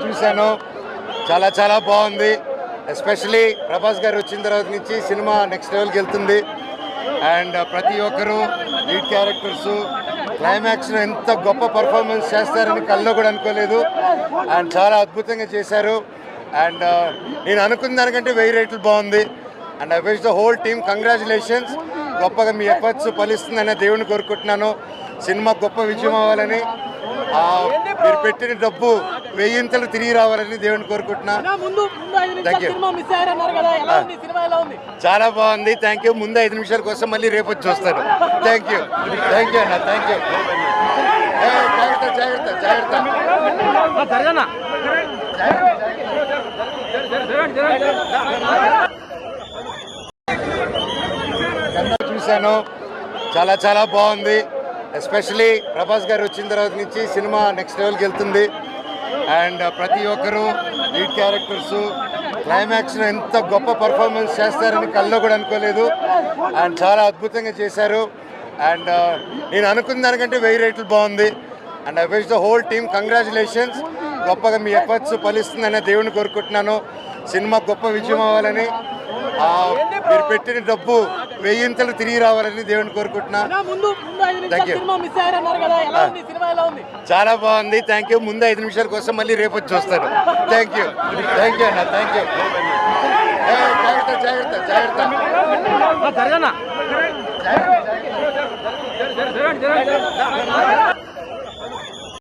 చూశాను, చాలా చాలా బాగుంది. ఎస్పెషలీ ప్రభాస్ గారు వచ్చిన తర్వాత నుంచి సినిమా నెక్స్ట్ లెవెల్కి వెళ్తుంది. అండ్ ప్రతి ఒక్కరూ లీడ్ క్యారెక్టర్స్ క్లైమాక్స్లో ఎంత గొప్ప పర్ఫార్మెన్స్ చేస్తారని కల్లో కూడా అనుకోలేదు. అండ్ చాలా అద్భుతంగా చేశారు. అండ్ నేను అనుకున్న దానికంటే 1000 రెట్లు బాగుంది. And I wish the whole team congratulations. గొప్పగా మీ ఎఫర్ట్స్ ఫలిస్తుందని దేవుని కోరుకుంటున్నాను. సినిమా గొప్ప విజయం అవ్వాలని, మీరు పెట్టిన డబ్బు 1000 తిరిగి రావాలని దేవుని కోరుకుంటున్నాను. Thank you. చాలా బాగుంది. Thank you. ముందు 5 నిమిషాల కోసం మళ్ళీ రేపు వచ్చి చూస్తాను. థ్యాంక్ యూ అన్న. Thank you. జాగ్రత్త జాగ్రత్త చూశాను, చాలా చాలా బాగుంది. ఎస్పెషలీ ప్రభాస్ గారు వచ్చిన తర్వాత నుంచి సినిమా నెక్స్ట్ లెవెల్కి వెళ్తుంది. అండ్ ప్రతి ఒక్కరూ లీడ్ క్యారెక్టర్స్ క్లైమాక్స్లో ఎంత గొప్ప పర్ఫార్మెన్స్ చేస్తారని కల్లో కూడా అనుకోలేదు. అండ్ చాలా అద్భుతంగా చేశారు. అండ్ నేను అనుకున్న దానికంటే 1000 రెట్లు బాగుంది. And I wish the whole team congratulations. గొప్పగా మీ ఎఫర్ట్స్ ఫలిస్తుందని దేవుని కోరుకుంటున్నాను. సినిమా గొప్ప విజయం అవ్వాలని, మీరు పెట్టిన డబ్బు 1000 తిరిగి రావాలని దేవుని కోరుకుంటున్నాను. Thank you. చాలా బాగుంది. Thank you. ముందు 5 నిమిషాల కోసం మళ్ళీ రేపు వచ్చి చూస్తాను. థ్యాంక్ యూ అన్న. Thank you. జాగ్రత్త జాగ్రత్త